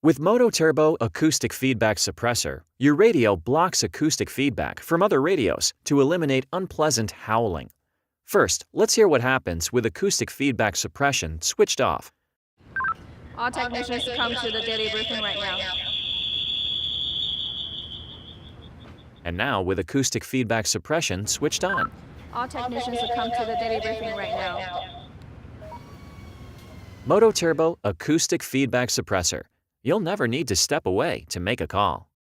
With MOTOTRBO Acoustic Feedback Suppressor, your radio blocks acoustic feedback from other radios to eliminate unpleasant howling. First, let's hear what happens with acoustic feedback suppression switched off. All technicians come to the daily briefing right now. And now with acoustic feedback suppression switched on. All technicians come to the daily briefing right now. MOTOTRBO Acoustic Feedback Suppressor. You'll never need to step away to make a call.